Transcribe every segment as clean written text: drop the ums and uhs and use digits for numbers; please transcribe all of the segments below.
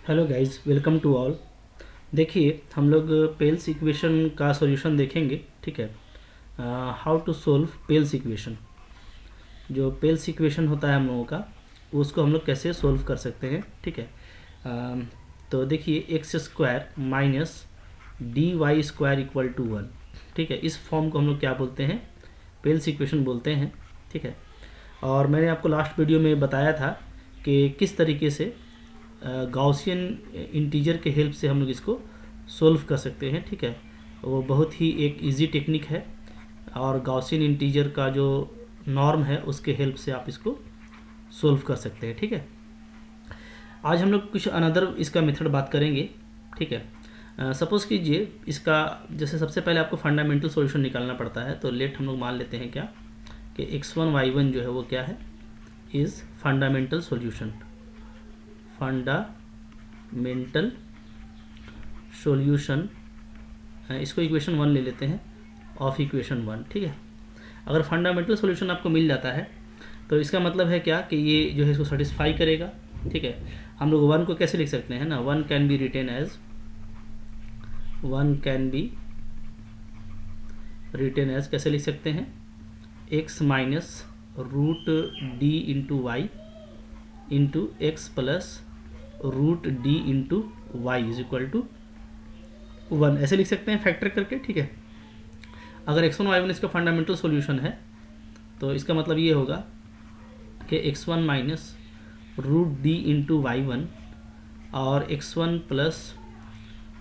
Hello guys, welcome to all. देखिए, हम लोग पेल्स इक्वेशन का सॉल्यूशन देखेंगे। ठीक है, how to solve Pell's equation. जो पेल्स इक्वेशन होता है हम लोगों का, उसको हम लोग कैसे सोल्व कर सकते हैं। ठीक है, तो देखिए, x square minus D Y square equal to one. ठीक है, इस फॉर्म को हम लोग क्या बोलते हैं? पेल्स इक्वेशन बोलते हैं। ठीक है, और मैंने आपको लास्ट वीडियो में बताया था कि किस तरीके से गाउसियन इंटीजर के हेल्प से हम लोग इसको सोल्व कर सकते हैं। ठीक है, वो बहुत ही एक इजी टेक्निक है, और गाउसियन इंटीजर का जो नॉर्म है उसके हेल्प से आप इसको सोल्व कर सकते हैं। ठीक है, आज हम लोग कुछ अनदर इसका मेथड बात करेंगे। ठीक है, सपोज़ कीजिए, इसका जैसे सबसे पहले आपको फंडामेंटल सॉल्यूशन निकालना पड़ता है। तो लेट हम लोग मान लेते हैं क्या कि x1 y1 जो है वो क्या है, is fundamental solution. Fundamental solution, इसको इक्वेशन वन ले लेते हैं ऑफ इक्वेशन वन। ठीक है, अगर फंडामेंटल सॉल्यूशन आपको मिल जाता है तो इसका मतलब है क्या कि ये जो है इसको सेटिस्फाई करेगा। ठीक है, हम लोग वन को कैसे लिख सकते हैं ना, one can be written as कैसे लिख सकते हैं, x minus root D into y into x plus root D into y is equal to one, ऐसे लिख सकते हैं फैक्टर करके। ठीक है, अगर x1 y1 इसका फंडामेंटल सॉल्यूशन है तो इसका मतलब ये होगा कि x1 minus root D into Y one और x1 plus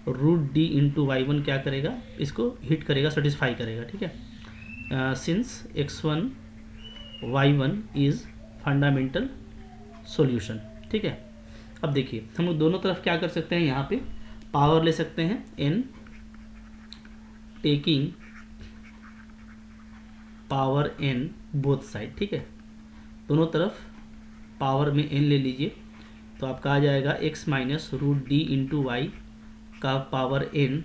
root D into Y one क्या करेगा, इसको हिट करेगा, सेटिस्फाई करेगा। ठीक है, since x1 y1 is fundamental solution. ठीक है, अब देखिए, हम लोग दोनों तरफ क्या कर सकते हैं, यहाँ पे पावर ले सकते हैं n, taking power n both side. ठीक है, दोनों तरफ पावर में n ले लीजिए, तो आपका आ जाएगा x minus root D into y का power n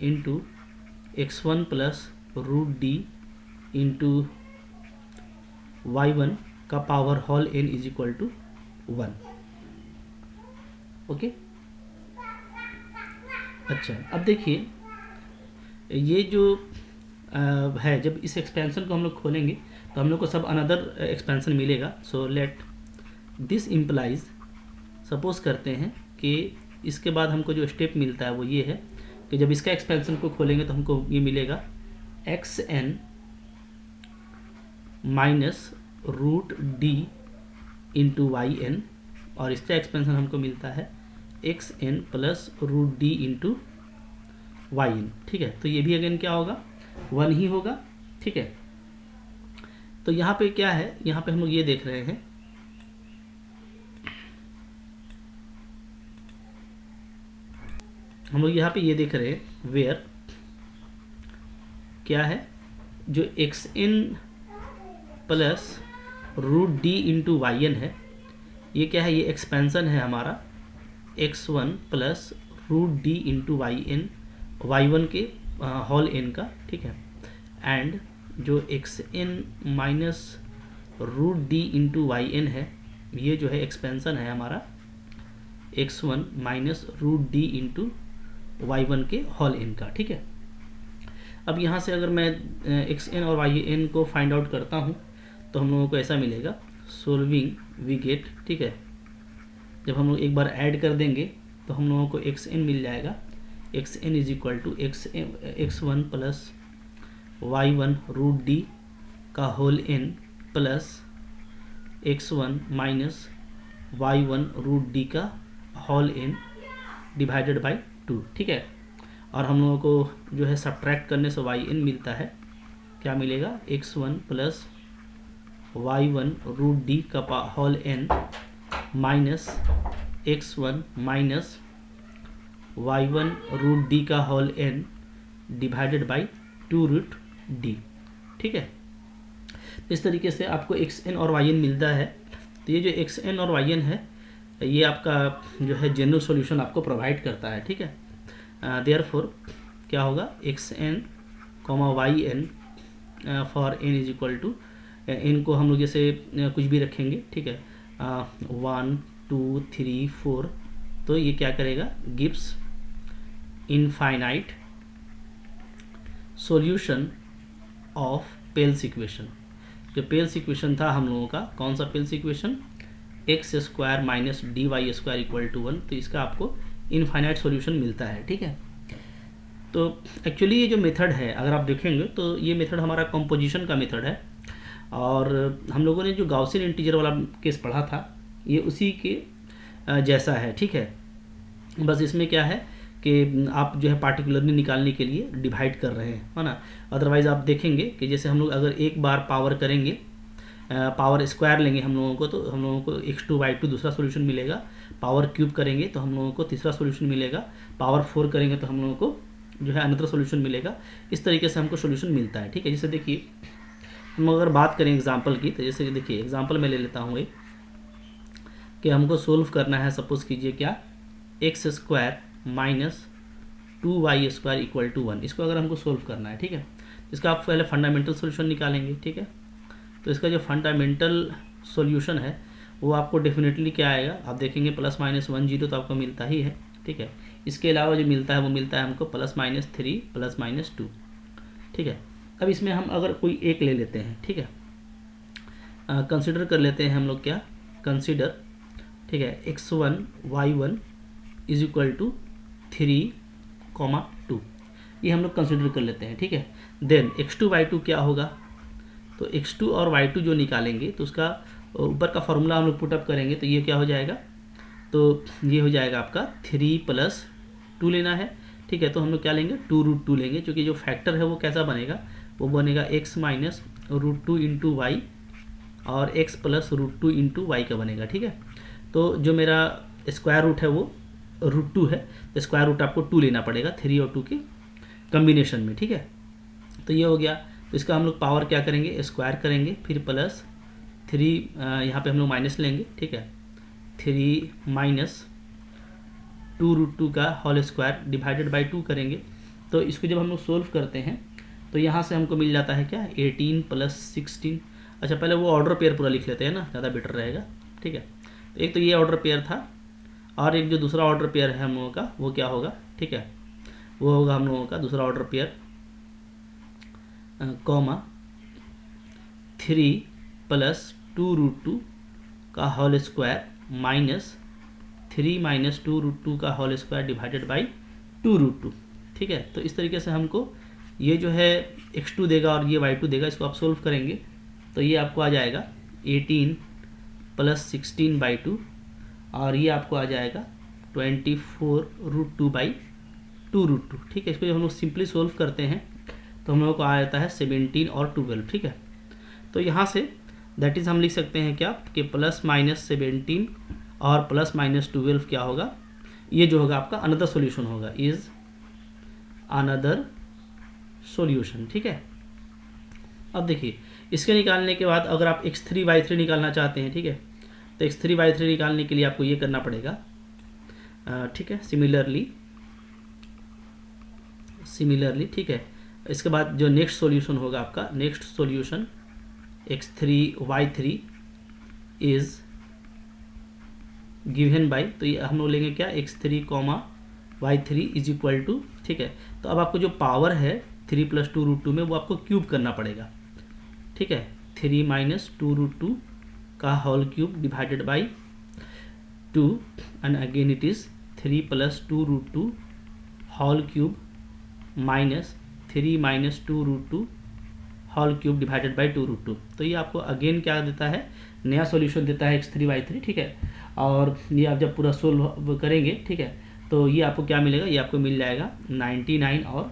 into x1 plus root D into Y one का power whole n is equal to one. Okay, अच्छा, अब देखिए, ये जो है, जब इस एक्सपेंशन को हम लोग खोलेंगे तो हम लोग को सब अनदर एक्सपेंशन मिलेगा। So let this implies, suppose करते हैं कि इसके बाद हमको जो स्टेप मिलता है वो ये है कि जब इसका एक्सपेंशन को खोलेंगे तो हमको ये मिलेगा X N minus root D into Y N, और इसका एक्सपेंशन हमको मिलता है X N plus root D into Y N. ठीक है, तो ये भी अगेन क्या होगा, वन ही होगा। ठीक है, तो यहाँ पे क्या है, यहाँ पे हम लोग ये देख रहे हैं, हम लोग यहाँ पे ये देख रहे हैं वेयर क्या है, जो x N plus root D into Y N है, ये क्या है, ये एक्सपेंशन है हमारा x1 plus root D into Y N, Y one के होल एन का। ठीक है, एंड जो x N minus root D into Y N है, ये जो है एक्सपेंशन है हमारा x1 minus root D into Y one के होल एन का। ठीक है, अब यहाँ से अगर मैं एक्स एन और वाई एन को फाइंड आउट करता हूँ तो हम लोगों को ऐसा मिलेगा, सोल्विंग वी गेट। ठीक है, जब हम लोग एक बार ऐड कर देंगे तो हम लोगों को एक्स एन मिल जाएगा, x n is equal to x one plus y one root D का whole n plus x one minus y one root D का whole n divided by two. ठीक है, और हम लोगों को जो है सब्ट्रैक्ट करने से वाई एन मिलता है, क्या मिलेगा, x one plus y one root D का whole n minus x one minus y one root D का whole n divided by two root D. ठीक है, तो इस तरीके से आपको एक्स एन और वाई एन मिलता है। तो ये जो एक्स एन और वाई एन है, ये आपका जो है जनरल सॉल्यूशन आपको प्रोवाइड करता है। ठीक है, देयरफॉर क्या होगा, X N comma Y N for N is equal to, N को हम लोग जैसे कुछ भी रखेंगे। ठीक है, 1 2 3 4 तो ये क्या करेगा, gives infinite solution of Pell's equation. जो पेल्स इक्वेशन था हम लोगों का, कौन सा Pell's equation, X square minus D Y square equal to 1, तो इसका आपको इनफाइनाइट सॉल्यूशन मिलता है। ठीक है, तो एक्चुअली ये जो मेथड है अगर आप देखेंगे तो ये मेथड हमारा कंपोजिशन का मेथड है, और हम लोगों ने जो गाउसियन इंटीजर वाला केस पढ़ा था ये उसी के जैसा है। ठीक है, बस इसमें क्या है कि आप जो है पार्टिकुलरली निकालने के लिए डिवाइड कर रहे हैं, है ना। अदरवाइज़ आप देखेंगे कि जैसे हम लोग अगर एक बार पावर करेंगे, पावर स्क्वायर लेंगे हम लोगों को, तो हम लोगों को x2/2 दूसरा सोल्यूशन मिलेगा, पावर क्यूब करेंगे तो हम लोगों को तीसरा सोल्यूशन मिलेगा, पावर 4 करेंगे तो हम लोगों को जो है अनदर सोल्यूशन मिलेगा। इस तरीके से हमको सोल्यूशन मिलता है। ठीक है, जैसे देखिए हम अगर बात करें एग्जाम्पल की, तो जैसे देखिए एग्जाम्पल मैं ले लेता हूँ एक, कि हमको सोल्व करना है, सपोज कीजिए क्या, X square minus 2y square equal to 1, इसको अगर हमको सोल्व करना है। ठीक है, इसका आप पहले फंडामेंटल सोल्यूशन निकालेंगे। ठीक है, तो इसका जो फंडामेंटल सॉल्यूशन है वो आपको डेफिनेटली क्या आएगा, आप देखेंगे प्लस माइनस 1 0 तो आपको मिलता ही है। ठीक है, इसके अलावा जो मिलता है वो मिलता है हमको प्लस माइनस 3 प्लस माइनस 2। ठीक है, अब इसमें हम अगर कोई एक ले लेते हैं, ठीक है, कंसिडर कर लेते हैं हम लोग क्या, कंसिडर, ठीक है, x1 y1 is equal to 3, 2, ये हम लोग कंसिडर कर लेते हैं। ठीक है, देन x2 y2 क्या होगा, तो x2 और y2 जो निकालेंगे तो उसका ऊपर का फॉर्मूला हम लोग पुटअप करेंगे, तो ये क्या हो जाएगा, तो ये हो जाएगा आपका 3 + 2 लेना है। ठीक है, तो हम लोग क्या लेंगे, 2√2 लेंगे, क्योंकि जो फैक्टर है वो कैसा बनेगा, वो बनेगा x माइनस √2 इंटू वाई और x प्लस √2 इंटू वाई का बनेगा। ठीक है, तो जो मेरा स्क्वायर रूट है वो √2 है, तो स्क्वायर रूट आपको 2 लेना पड़ेगा 3 और 2 के कम्बिनेशन में। ठीक है, तो ये हो गया, तो इसका हम लोग पावर क्या करेंगे, स्क्वायर करेंगे, फिर प्लस 3 यहाँ पे हम लोग माइनस लेंगे। ठीक है, 3 माइनस 2√2 का होल स्क्वायर डिवाइडेड बाई 2 करेंगे। तो इसको जब हम लोग सोल्व करते हैं तो यहाँ से हमको मिल जाता है क्या, 18 + 16। अच्छा, पहले वो ऑर्डर पेयर पूरा लिख लेते हैं ना, ज़्यादा बेटर रहेगा। ठीक है, तो एक तो ये ऑर्डर पेयर था, और एक जो दूसरा ऑर्डर पेयर है हम लोगों का वो क्या होगा, ठीक है, वो होगा हम लोगों का दूसरा ऑर्डर पेयर कॉमा 3 + 2√2 का होल स्क्वायर माइनस 3 माइनस 2√2 का होल स्क्वायर डिवाइडेड बाई 2√2। ठीक है, तो इस तरीके से हमको ये जो है x2 देगा और ये y2 देगा, इसको आप सोल्व करेंगे तो ये आपको आ जाएगा 18 + 16/2, और ये आपको आ जाएगा 24√2/2√2। ठीक है, इसको जब हम लोग सिंपली सोल्व करते हैं तो हम लोगों को आ जाता है 17 और 12। ठीक है, तो यहाँ से दैट इज़ हम लिख सकते हैं क्या, कि प्लस माइनस 17 और प्लस माइनस 12 क्या होगा, ये जो होगा आपका अनदर सॉल्यूशन होगा, इज अनदर सॉल्यूशन। ठीक है, अब देखिए इसके निकालने के बाद अगर आप x3 y3 निकालना चाहते हैं, ठीक है, तो x3 y3 निकालने के लिए आपको ये करना पड़ेगा। ठीक है, सिमिलरली, ठीक है, इसके बाद जो नेक्स्ट सॉल्यूशन होगा आपका, next solution x3 y3 is given by, तो ये हम लोग लेंगे क्या, x3, y3 is equal to, ठीक है, तो अब आपको जो पावर है 3 + 2√2 में वो आपको क्यूब करना पड़ेगा। ठीक है, 3 माइनस 2√2 का whole cube divided by 2, and again it is 3 + 2√2 whole cube minus 3 minus 2√2 whole cube divided by 2√2। तो ये आपको अगेन क्या देता है, नया सॉल्यूशन देता है x3 y3। ठीक है, और ये आप जब पूरा सोल्व करेंगे, ठीक है, तो ये आपको क्या मिलेगा, ये आपको मिल जाएगा 99 और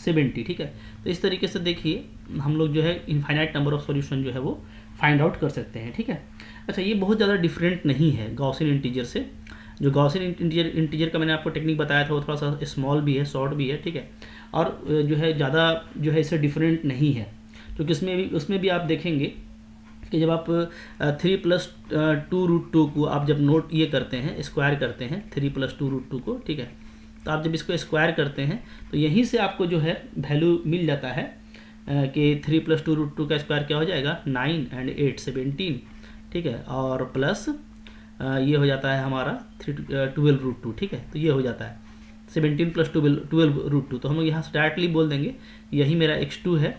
70। ठीक है, तो इस तरीके से देखिए हम लोग जो है इनफाइनाइट नंबर ऑफ सॉल्यूशन जो है वो फाइंड आउट कर सकते हैं। ठीक है, अच्छा, ये बहुत ज़्यादा डिफरेंट नहीं है गॉसियन इंटीजर से। जो गॉसियन इंटीजर का मैंने आपको टेक्निक बताया था वो थोड़ा सा स्मॉल भी है, शॉर्ट भी है। ठीक है, और जो है ज़्यादा जो है इससे डिफरेंट नहीं है, क्योंकि उसमें भी आप देखेंगे कि जब आप 3 + 2√2 को आप जब नोट ये करते हैं, स्क्वायर करते हैं 3 + 2√2 को, ठीक है, तो आप जब इसको स्क्वायर करते हैं तो यहीं से आपको जो है वैल्यू मिल जाता है कि 3 + 2√2 का स्क्वायर क्या हो जाएगा, 9 एंड 8 17। ठीक है, और प्लस ये हो जाता है हमारा 12√2, ठीक है। तो ये हो जाता है 17 + 12√2। तो हम लोग यहाँ से डायरेक्टली बोल देंगे यही मेरा x2 है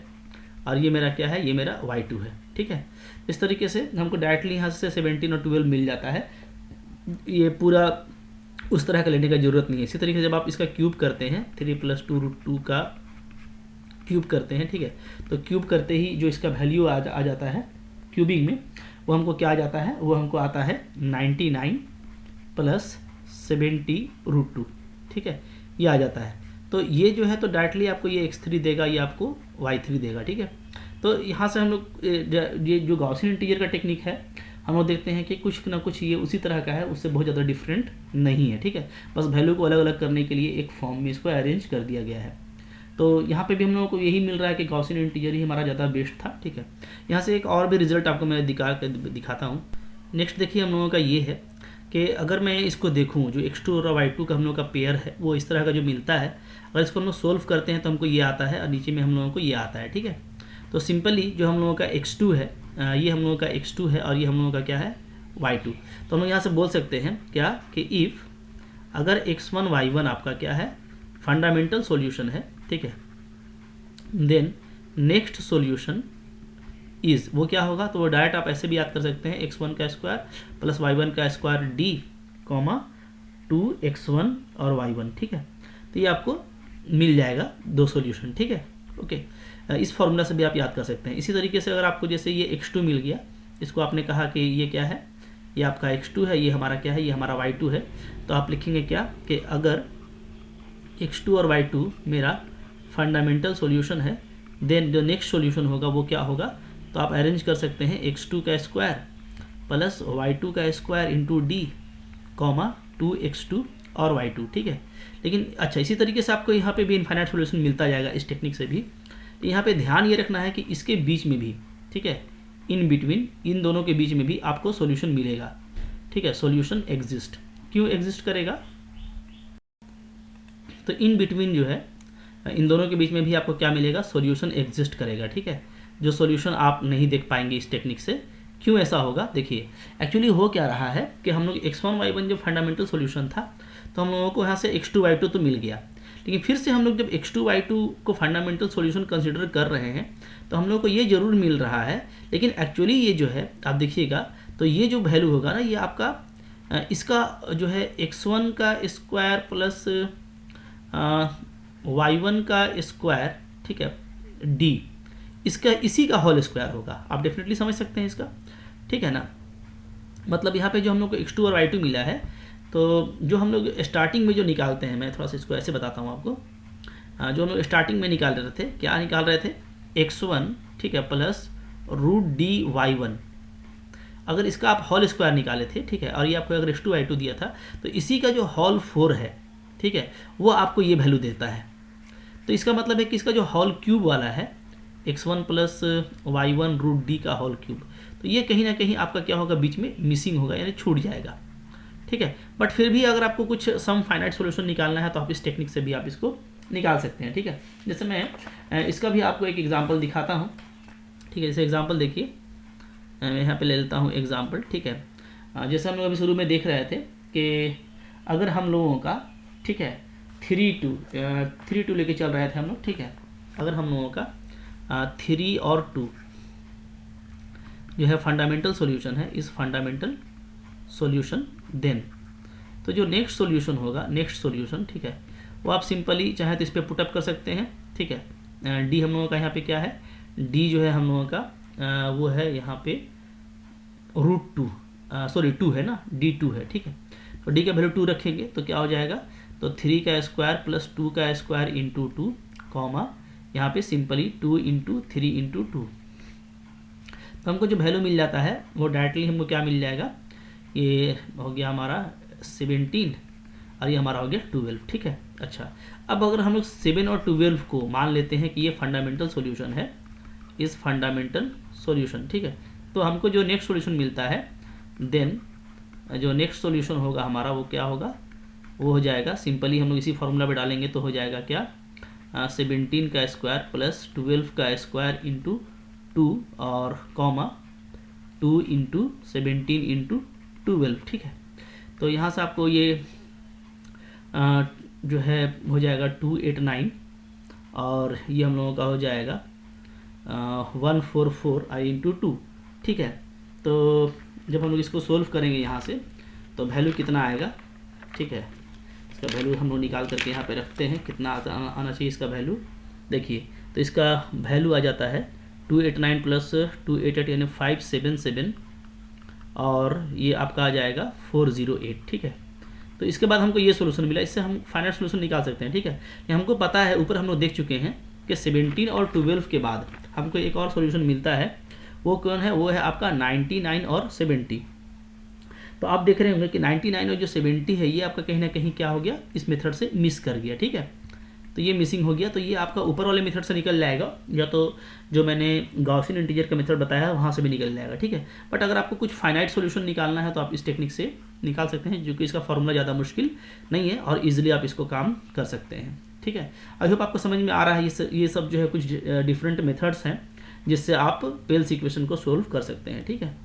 और ये मेरा क्या है, ये मेरा y2 है, ठीक है। इस तरीके से हमको डायरेक्टली यहाँ से 17 और 12 मिल जाता है। ये पूरा उस तरह का लेने का ज़रूरत नहीं है। इसी तरीके से जब आप इसका क्यूब करते हैं 3 + 2√2 का क्यूब करते हैं, ठीक है, तो क्यूब करते ही जो इसका वैल्यू आ जाता है क्यूबिंग में, वो हमको क्या आ जाता है, वो हमको आता है 99 + 70√2, ठीक है, ये आ जाता है। तो ये जो है तो डायरेक्टली आपको ये x3 देगा, ये आपको y3 देगा, ठीक है। तो यहाँ से हम लोग ये जो गॉसियन इंटीजर का टेक्निक है, हम लोग देखते हैं कि कुछ ना कुछ ये उसी तरह का है, उससे बहुत ज़्यादा डिफरेंट नहीं है, ठीक है। बस वैल्यू को अलग अलग करने के लिए एक फॉर्म में इसको अरेंज कर दिया गया है। तो यहाँ पे भी हम लोगों को यही मिल रहा है कि गॉसियन इंटीजर ही हमारा ज़्यादा बेस्ट था, ठीक है। यहाँ से एक और भी रिजल्ट आपको मैं दिखाता हूँ। नेक्स्ट देखिए हम लोगों का ये है कि अगर मैं इसको देखूँ, जो x2 और y2 का हम लोग का पेयर है, वो इस तरह का जो मिलता है, अगर इसको हम लोग सोल्व करते हैं तो हमको ये आता है और नीचे में हम लोगों को ये आता है, ठीक है। तो सिंपली जो हम लोगों का x2 है, ये हम लोगों का x2 है और ये हम लोगों का क्या है, y2। तो हम लोग यहाँ से बोल सकते हैं क्या कि इफ़ अगर x1 y1 आपका क्या है, फंडामेंटल सॉल्यूशन है, ठीक है, देन नेक्स्ट सॉल्यूशन इज, वो क्या होगा, तो वो डायरेक्ट आप ऐसे भी याद कर सकते हैं x1 का स्क्वायर + y1 का स्क्वायर d, 2x1 और y1, ठीक है। तो ये आपको मिल जाएगा दो सॉल्यूशन, ठीक है, ओके। इस फॉर्मूला से भी आप याद कर सकते हैं। इसी तरीके से अगर आपको जैसे ये x2 मिल गया, इसको आपने कहा कि ये क्या है, ये आपका x2 है, ये हमारा क्या है, ये हमारा y2 है, तो आप लिखेंगे क्या कि अगर x2 और y2 मेरा फंडामेंटल सॉल्यूशन है, देन जो नेक्स्ट सॉल्यूशन होगा वो क्या होगा, तो आप अरेंज कर सकते हैं x2 का स्क्वायर + y2 का स्क्वायर इंटू d, 2x2 और y2, ठीक है। लेकिन अच्छा, इसी तरीके से आपको यहाँ पे भी इनफाइनाइट सॉल्यूशन मिलता जाएगा इस टेक्निक से भी। यहाँ पे ध्यान ये रखना है कि इसके बीच में भी, ठीक है, इन बिटवीन, इन दोनों के बीच में भी आपको सॉल्यूशन मिलेगा, ठीक है, सॉल्यूशन एग्जिस्ट। क्यों एग्जिस्ट करेगा, तो इन बिटवीन जो है, इन दोनों के बीच में भी आपको क्या मिलेगा, सॉल्यूशन एग्जिस्ट करेगा, ठीक है। जो सॉल्यूशन आप नहीं देख पाएंगे इस टेक्निक से। क्यों ऐसा होगा, देखिए एक्चुअली हो क्या रहा है कि हम लोग x1 y1 जब फंडामेंटल सॉल्यूशन था, तो हम लोगों को यहाँ से x2 y2 तो मिल गया, लेकिन फिर से हम लोग जब x2 y2 को फंडामेंटल सॉल्यूशन कंसिडर कर रहे हैं, तो हम लोग को ये जरूर मिल रहा है, लेकिन एक्चुअली ये जो है आप देखिएगा, तो ये जो वैल्यू होगा ना, ये आपका इसका जो है x1 का स्क्वायर + y1 का स्क्वायर, ठीक है, d, इसका इसी का होल स्क्वायर होगा। आप डेफिनेटली समझ सकते हैं इसका, ठीक है ना। मतलब यहाँ पे जो हम लोग को x2 और y2 मिला है, तो जो हम लोग स्टार्टिंग में जो निकालते हैं, मैं थोड़ा सा इसको ऐसे बताता हूँ आपको। जो हम लोग स्टार्टिंग में निकाल रहे थे, क्या निकाल रहे थे, x1, ठीक है, + √dy1। अगर इसका आप होल स्क्वायर निकाले थे, ठीक है, और ये आपको अगर x2 y2 दिया था, तो इसी का जो होल 4 है, ठीक है, वो आपको ये वैल्यू देता है। तो इसका मतलब है कि इसका जो होल क्यूब वाला है, x1 + y1 √d का होल क्यूब, तो ये कहीं ना कहीं आपका क्या होगा, बीच में मिसिंग होगा, यानी छूट जाएगा, ठीक है। बट फिर भी अगर आपको कुछ सम फाइनाइट सॉल्यूशन निकालना है, तो आप इस टेक्निक से भी आप इसको निकाल सकते हैं, ठीक है। जैसे मैं इसका भी आपको एक एग्जांपल दिखाता हूँ, ठीक है। जैसे एग्जांपल देखिए, मैं यहाँ पे ले लेता हूँ एग्जांपल, ठीक है। जैसे हम लोग अभी शुरू में देख रहे थे कि अगर हम लोगों का, ठीक है, 3 2 लेके चल रहे थे हम लोग, ठीक है, अगर हम लोगों का 3 और 2 जो है फंडामेंटल सॉल्यूशन है, इस फंडामेंटल सॉल्यूशन, देन तो जो नेक्स्ट सॉल्यूशन होगा, नेक्स्ट सॉल्यूशन, ठीक है, वो आप सिंपली चाहे तो इस पर पुटअप कर सकते हैं, ठीक है। डी हम लोगों का यहाँ पे क्या है, डी जो है हम लोगों का वो है यहाँ पे √2, सॉरी 2 है ना, d2 है, ठीक है। तो डी का वैल्यू 2 रखेंगे तो क्या हो जाएगा, तो 3 का स्क्वायर + 2 का स्क्वायर इंटू 2, यहाँ पे सिंपली 2 × 3 × 2। तो हमको जो वैल्यू मिल जाता है वो डायरेक्टली हमको क्या मिल जाएगा, ये हो गया हमारा 17 और ये हमारा हो गया 12, ठीक है। अच्छा, अब अगर हम लोग 7 और 12 को मान लेते हैं कि ये फंडामेंटल सॉल्यूशन है, इस फंडामेंटल सॉल्यूशन, ठीक है, तो हमको जो नेक्स्ट सॉल्यूशन मिलता है, देन जो नेक्स्ट सॉल्यूशन होगा हमारा वो क्या होगा, वो हो जाएगा सिंपली हम लोग इसी फॉर्मूला पे डालेंगे तो हो जाएगा क्या, 17 का स्क्वायर + 12 का स्क्वायर इंटू 2 और 2 × 17 × 12, ठीक है। तो यहाँ से आपको ये जो है हो जाएगा 289 और ये हम लोगों का हो जाएगा 144 आई इंटू 2, ठीक है। तो जब हम लोग इसको सोल्व करेंगे यहाँ से तो वैल्यू कितना आएगा, ठीक है। इसका वैल्यू हम लोग निकाल करके यहाँ पे रखते हैं, कितना आना चाहिए इसका वैल्यू। देखिए तो इसका वैल्यू आ जाता है 289 प्लस 288 यानी 577 और ये आपका आ जाएगा 408, ठीक है। तो इसके बाद हमको ये सोल्यूशन मिला, इससे हम फाइनल सोल्यूशन निकाल सकते हैं, ठीक है। ये हमको पता है, ऊपर हम लोग देख चुके हैं कि 17 और 12 के बाद हमको एक और सोल्यूशन मिलता है। वो कौन है? वो है आपका 99 और 70। तो आप देख रहे होंगे कि 99 और जो 70 है ये आपका कहीं ना कहीं क्या हो गया, इस मेथड से मिस कर गया, ठीक है। तो ये मिसिंग हो गया, तो ये आपका ऊपर वाले मेथड से निकल जाएगा, या तो जो मैंने गॉसियन इंटीजर का मेथड बताया है वहाँ से भी निकल जाएगा, ठीक है। बट अगर आपको कुछ फाइनाइट सॉल्यूशन निकालना है तो आप इस टेक्निक से निकाल सकते हैं, जो कि इसका फॉर्मूला ज़्यादा मुश्किल नहीं है और इजीली आप इसको काम कर सकते हैं, ठीक है। आई होप आपको समझ में आ रहा है। ये सब जो है कुछ डिफरेंट मेथड्स हैं जिससे आप पेल्स इक्वेशन को सोल्व कर सकते हैं, ठीक है।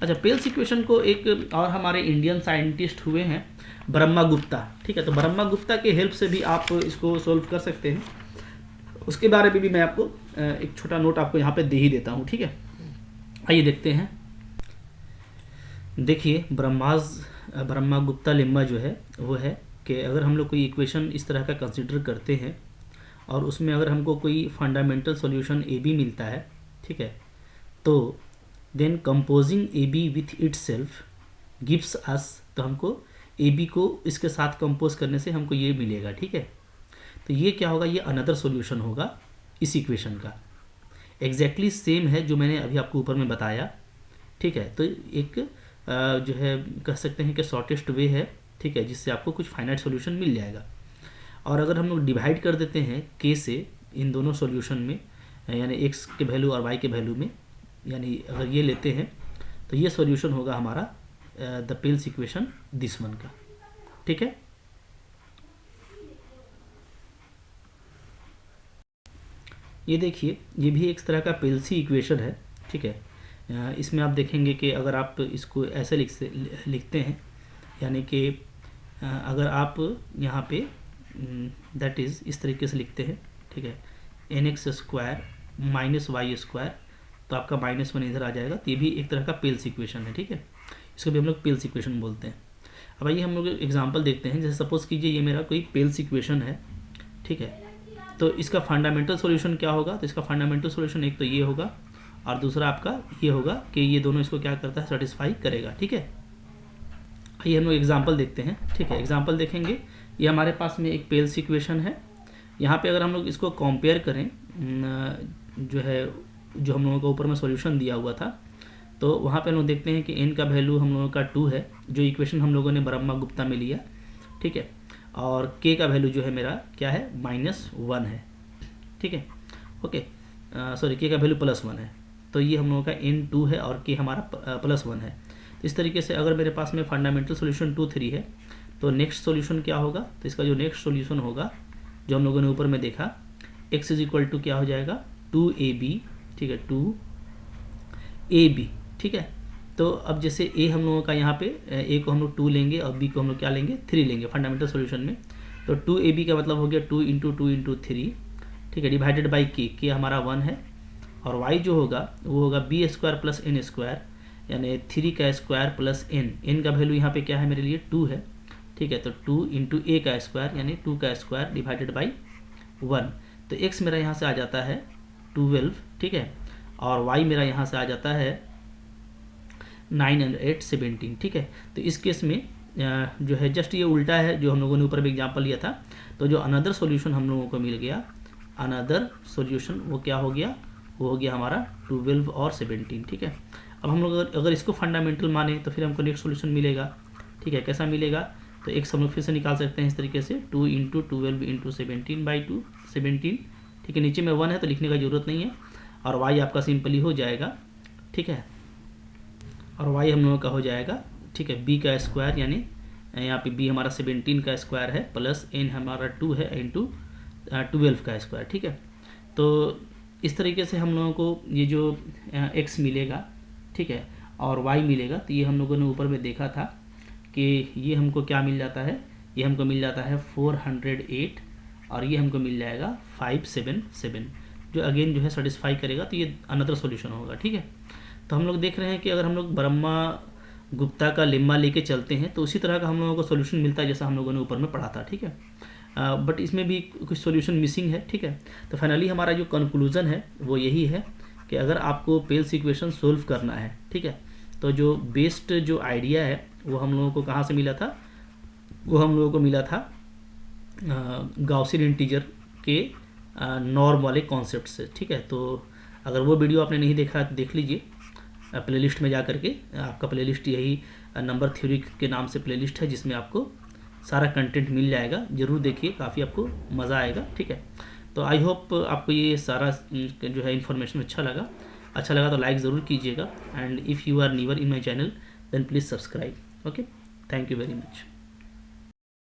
अच्छा, पेल्स इक्वेशन को एक और हमारे इंडियन साइंटिस्ट हुए हैं ब्रह्मा गुप्ता, ठीक है। तो ब्रह्मा गुप्ता के हेल्प से भी आप इसको सोल्व कर सकते हैं। उसके बारे में भी मैं आपको एक छोटा नोट आपको यहाँ पे दे ही देता हूँ, ठीक है। आइए देखते हैं। देखिए ब्रह्मा गुप्ता लेम्मा जो है वो है कि अगर हम लोग कोई इक्वेशन इस तरह का कंसिडर करते हैं और उसमें अगर हमको कोई फंडामेंटल सॉल्यूशन ए बी मिलता है, ठीक है, तो then composing A B with itself gives us, तो हमको ए बी को इसके साथ कंपोज करने से हमको ये मिलेगा, ठीक है। तो ये क्या होगा, ये अनदर सॉल्यूशन होगा इस इक्वेशन का, एग्जैक्टली सेम है जो मैंने अभी आपको ऊपर में बताया, ठीक है। तो एक जो है कह सकते हैं कि शॉर्टेस्ट वे है, ठीक है, जिससे आपको कुछ फाइनाइट सॉल्यूशन मिल जाएगा। और अगर हम लोग डिवाइड कर देते हैं के से इन दोनों सॉल्यूशन में, यानी एक्स के वैल्यू और वाई के वैल्यू में, यानी अगर ये लेते हैं तो ये सॉल्यूशन होगा हमारा the Pell's equation this one का, ठीक है। ये देखिए ये भी एक तरह का पेल्सी इक्वेशन है, ठीक है। इसमें आप देखेंगे कि अगर आप इसको ऐसे लिखते हैं, यानी कि अगर आप यहाँ पे दैट इज़ इस तरीके से लिखते हैं, ठीक है, nx² माइनस वाई स्क्वायर, तो आपका -1 इधर आ जाएगा। तो ये भी एक तरह का पेल्स इक्वेशन है, ठीक है। इसको भी हम लोग पेल्स इक्वेशन बोलते हैं। अब आइए हम लोग एग्जांपल देखते हैं। जैसे सपोज़ कीजिए ये मेरा कोई पेल्स इक्वेशन है, ठीक है। तो इसका फंडामेंटल सॉल्यूशन क्या होगा, तो इसका फंडामेंटल सॉल्यूशन एक तो ये होगा और दूसरा आपका ये होगा कि ये दोनों इसको क्या करता है, सेटिस्फाई करेगा, ठीक है। आइए हम लोग एग्जांपल देखते हैं, ठीक है। एग्जांपल देखेंगे, ये हमारे पास में एक पेल्स इक्वेशन है। यहाँ पे अगर हम लोग इसको कंपेयर करें जो है, जो हम लोगों को ऊपर में सॉल्यूशन दिया हुआ था, तो वहाँ पे हम लोग देखते हैं कि n का वैल्यू हम लोगों का 2 है, जो इक्वेशन हम लोगों ने ब्रह्मा गुप्ता में लिया, ठीक है। और k का वैल्यू जो है मेरा क्या है, -1 है, ठीक है, ओके। सॉरी, k का वैल्यू +1 है, तो ये हम लोगों का n 2 है और k हमारा +1 है। तो इस तरीके से अगर मेरे पास में फंडामेंटल सॉल्यूशन 2 3 है, तो नेक्स्ट सॉल्यूशन क्या होगा, तो इसका जो नेक्स्ट सॉल्यूशन होगा जो हम लोगों ने ऊपर में देखा, x = क्या हो जाएगा, 2ab, ठीक है, 2ab, ठीक है। तो अब जैसे a हम लोगों का यहाँ पे a को हम लोग 2 लेंगे और b को हम लोग क्या लेंगे, 3 लेंगे फंडामेंटल सॉल्यूशन में। तो 2ab का मतलब हो गया 2 × 2 × 3, ठीक है, डिवाइडेड बाई k हमारा 1 है। और y जो होगा वो होगा b² + n², यानी 3 का स्क्वायर प्लस n का वैल्यू यहाँ पे क्या है मेरे लिए 2 है, ठीक है। तो 2 × a का स्क्वायर यानी 2 का स्क्वायर डिवाइडेड बाई 1। तो x मेरा यहाँ से आ जाता है 12, ठीक है, और y मेरा यहाँ से आ जाता है 9 और 8 17, ठीक है। तो इस केस में जो है जस्ट ये उल्टा है जो हम लोगों ने ऊपर भी एग्जांपल लिया था। तो जो अनदर सॉल्यूशन हम लोगों को मिल गया, अनदर सॉल्यूशन वो क्या हो गया, वो हो गया हमारा 12 और 17, ठीक है। अब हम लोग अगर इसको फंडामेंटल माने तो फिर हमको नेक्स्ट सॉल्यूशन मिलेगा, ठीक है। कैसा मिलेगा, तो एक हम लोग फिर से निकाल सकते हैं इस तरीके से, 2 × 12 × 17/2 17, ठीक है। नीचे में 1 है तो लिखने का जरूरत नहीं है, और y आपका सिंपली हो जाएगा, ठीक है। और y हम लोगों का हो जाएगा, ठीक है, b का स्क्वायर, यानी यहाँ पे b हमारा 17 का स्क्वायर है प्लस n हमारा 2 है इंटू 12 का स्क्वायर, ठीक है। तो इस तरीके से हम लोगों को ये जो x मिलेगा, ठीक है। और y मिलेगा। तो ये हम लोगों ने ऊपर में देखा था कि ये हमको क्या मिल जाता है, ये हमको मिल जाता है 408 और ये हमको मिल जाएगा 577, जो अगेन जो है सेटिस्फाई करेगा। तो ये अनदर सॉल्यूशन होगा, ठीक है। तो हम लोग देख रहे हैं कि अगर हम लोग ब्रह्मा गुप्ता का लेम्मा लेके चलते हैं तो उसी तरह का हम लोगों को सॉल्यूशन मिलता है जैसा हम लोगों ने ऊपर में पढ़ा था, ठीक है। बट इसमें भी कुछ सॉल्यूशन मिसिंग है, ठीक है। तो फाइनली हमारा जो कंक्लूजन है वो यही है कि अगर आपको पेल्स इक्वेशन सोल्व करना है, ठीक है, तो जो बेस्ट जो आइडिया है वो हम लोगों को कहाँ से मिला था, वो हम लोगों को मिला था गाउसियन इंटीजर के नॉर्म वाले कॉन्सेप्ट से, ठीक है। तो अगर वो वीडियो आपने नहीं देखा तो देख लीजिए प्लेलिस्ट में जा करके। आपका प्लेलिस्ट यही नंबर थ्योरी के नाम से प्लेलिस्ट है जिसमें आपको सारा कंटेंट मिल जाएगा। ज़रूर देखिए, काफ़ी आपको मज़ा आएगा, ठीक है। तो आई होप आपको ये सारा जो है इन्फॉर्मेशन अच्छा लगा तो लाइक ज़रूर कीजिएगा। And if you are newer in my channel then please subscribe. Okay, thank you very much.